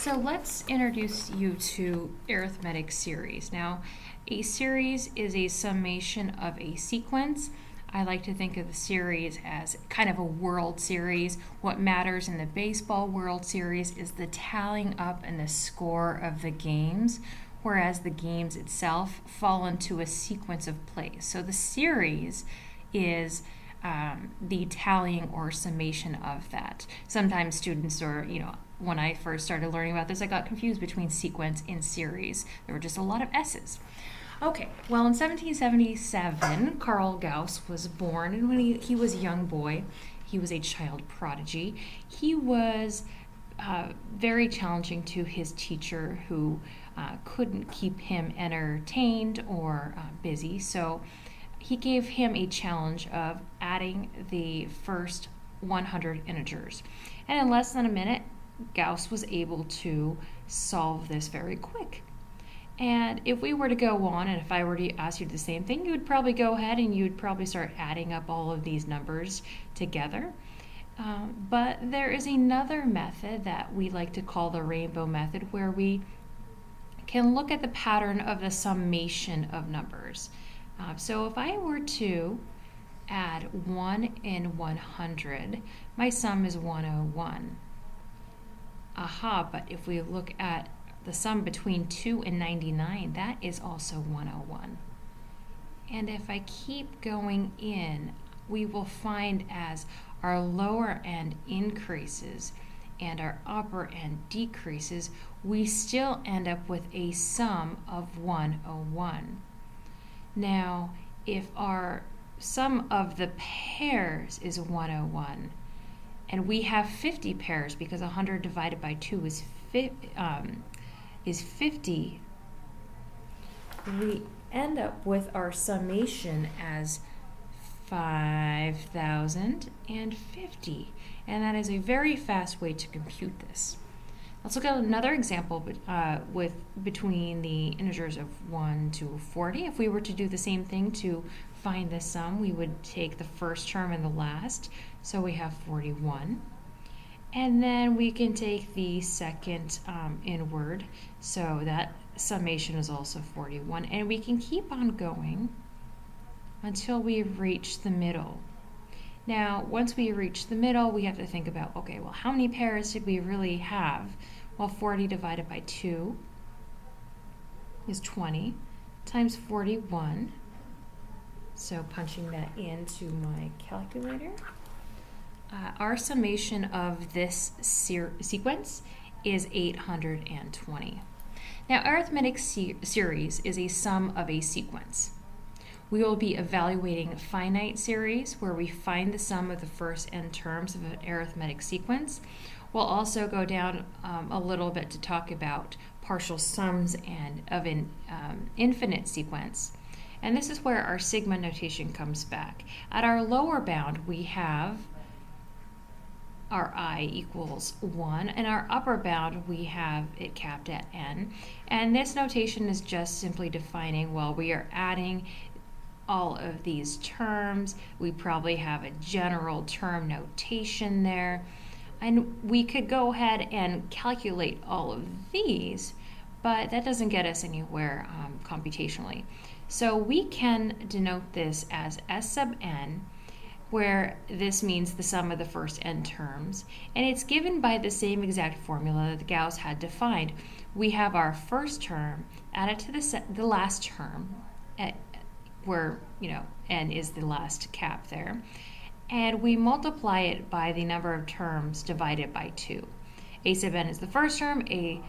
So let's introduce you to arithmetic series. Now, a series is a summation of a sequence. I like to think of the series as kind of a World Series. What matters in the baseball World Series is the tallying up and the score of the games, whereas the games itself fall into a sequence of plays. So the series is the tallying or summation of that. Sometimes students when I first started learning about this, I got confused between sequence and series. There were just a lot of S's. Okay, well, in 1777, Carl Gauss was born, and when he was a young boy, he was a child prodigy. He was very challenging to his teacher, who couldn't keep him entertained or busy, so he gave him a challenge of adding the first 100 integers. And in less than a minute, Gauss was able to solve this very quick. And if we were to go on, and if I were to ask you the same thing, you would probably go ahead and you would probably start adding up all of these numbers together. But there is another method that we like to call the rainbow method, where we can look at the pattern of the summation of numbers. So if I were to add 1 and 100, my sum is 101. Aha, but if we look at the sum between 2 and 99, that is also 101. And if I keep going in, we will find as our lower end increases and our upper end decreases, we still end up with a sum of 101. Now, if our sum of the pairs is 101, and we have 50 pairs because 100 divided by 2 is 50, we end up with our summation as 5,050. And that is a very fast way to compute this. Let's look at another example between the integers of 1 to 40. If we were to do the same thing to find the sum, we would take the first term and the last. So we have 41. And then we can take the second inward. So that summation is also 41. And we can keep on going until we reach the middle. Now, once we reach the middle, we have to think about, okay, well, how many pairs did we really have? Well, 40 divided by 2 is 20 times 41. So punching that into my calculator. Our summation of this sequence is 820. Now, arithmetic series is a sum of a sequence. We will be evaluating finite series, where we find the sum of the first n terms of an arithmetic sequence. We'll also go down a little bit to talk about partial sums and of an infinite sequence. And this is where our sigma notation comes back. At our lower bound, we have our I equals 1, and our upper bound, we have it capped at n. And this notation is just simply defining, well, we are adding all of these terms. We probably have a general term notation there. And we could go ahead and calculate all of these, but that doesn't get us anywhere computationally. So we can denote this as S sub n, where this means the sum of the first n terms, and it's given by the same exact formula that Gauss had defined. We have our first term added to the last term, where n is the last cap there, and we multiply it by the number of terms divided by 2. A sub n is the first term, a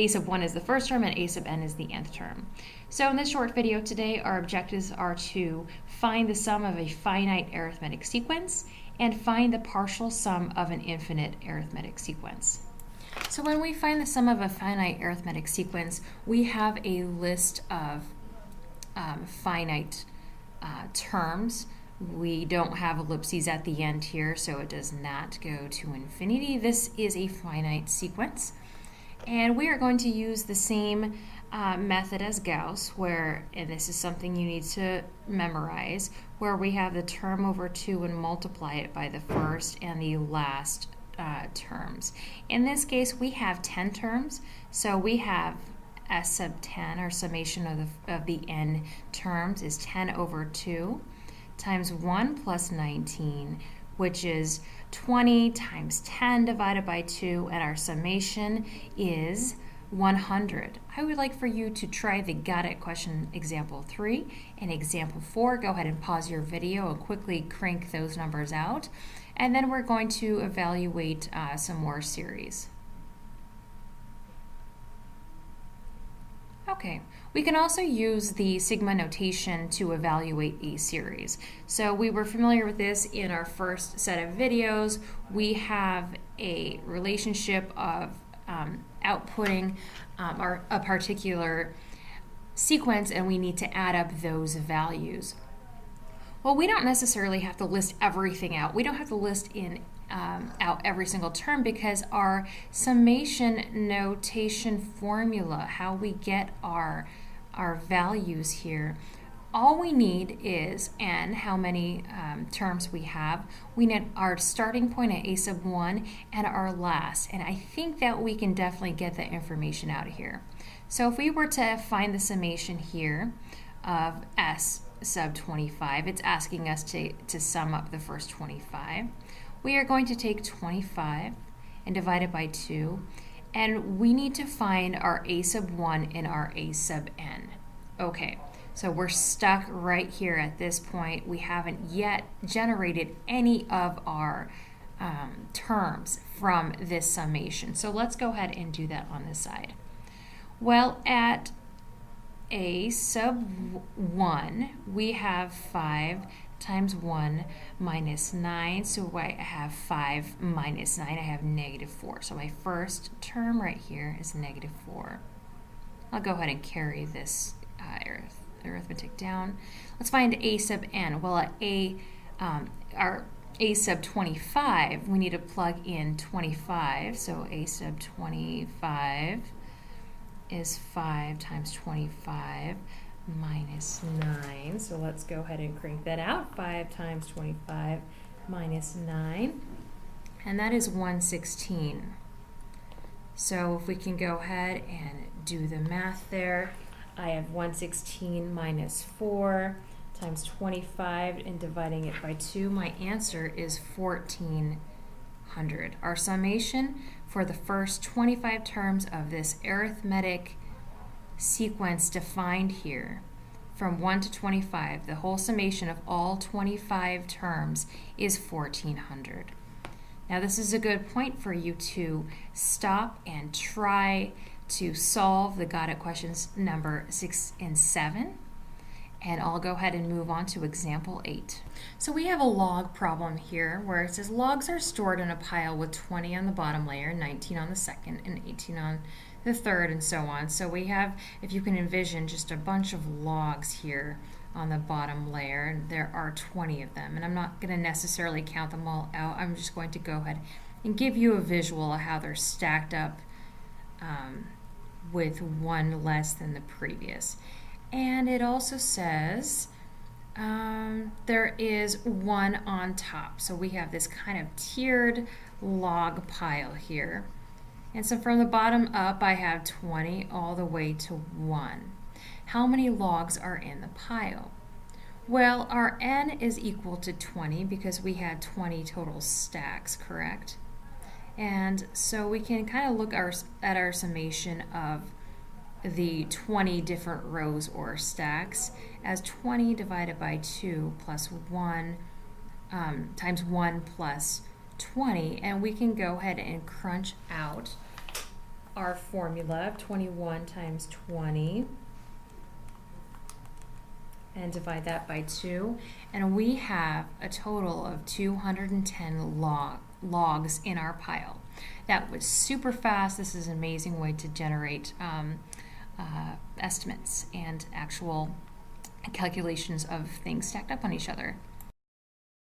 sub 1 is the first term, and a sub n is the nth term. So in this short video today, our objectives are to find the sum of a finite arithmetic sequence and find the partial sum of an infinite arithmetic sequence. So when we find the sum of a finite arithmetic sequence, we have a list of finite terms. We don't have ellipses at the end here, so it does not go to infinity. This is a finite sequence. And we are going to use the same method as Gauss, and this is something you need to memorize, where we have the term over 2 and multiply it by the first and the last terms. In this case, we have 10 terms, so we have S sub 10, or summation of the n terms, is 10 over 2 times 1 plus 19, which is 20 times 10 divided by 2, and our summation is 100. I would like for you to try the got it question example 3 and example 4. Go ahead and pause your video and quickly crank those numbers out, and then we're going to evaluate some more series. Okay, we can also use the sigma notation to evaluate a series. So we were familiar with this in our first set of videos. We have a relationship of outputting a particular sequence, and we need to add up those values. Well, we don't necessarily have to list everything out. We don't have to list out every single term, because our summation notation formula, how we get our values here, all we need is n, how many terms we have. We need our starting point at a sub 1 and our last, and I think that we can definitely get that information out of here. So if we were to find the summation here of s sub 25, it's asking us to sum up the first 25. We are going to take 25 and divide it by 2, and we need to find our a sub 1 and our a sub n. Okay, so we're stuck right here at this point. We haven't yet generated any of our terms from this summation. So let's go ahead and do that on this side. Well, at a sub 1, we have 5 times 1 minus 9, so I have 5 minus 9, I have negative 4. So my first term right here is negative 4. I'll go ahead and carry this arithmetic down. Let's find a sub n. Well, at our a sub 25, we need to plug in 25, so a sub 25 is 5 times 25 minus 9. So let's go ahead and crank that out. 5 times 25 minus 9, and that is 116. So if we can go ahead and do the math there, I have 116 minus 4 times 25 and dividing it by 2. My answer is 1400. Our summation for the first 25 terms of this arithmetic sequence defined here from 1 to 25, the whole summation of all 25 terms is 1400. Now this is a good point for you to stop and try to solve the got it questions number 6 and 7. And I'll go ahead and move on to example 8. So we have a log problem here where it says logs are stored in a pile with 20 on the bottom layer, 19 on the second, and 18 on the third, and so on. So we have, if you can envision, just a bunch of logs here on the bottom layer, and there are 20 of them. And I'm not going to necessarily count them all out. I'm just going to go ahead and give you a visual of how they're stacked up with one less than the previous. And it also says there is one on top. So we have this kind of tiered log pile here. And so from the bottom up, I have 20 all the way to 1. How many logs are in the pile? Well, our n is equal to 20 because we had 20 total stacks, correct? And so we can kind of look at our summation of the 20 different rows or stacks as 20 divided by 2 plus 1 times 1 plus 20, and we can go ahead and crunch out our formula of 21 times 20 and divide that by 2, and we have a total of 210 logs in our pile. That was super fast. This is an amazing way to generate estimates and actual calculations of things stacked up on each other.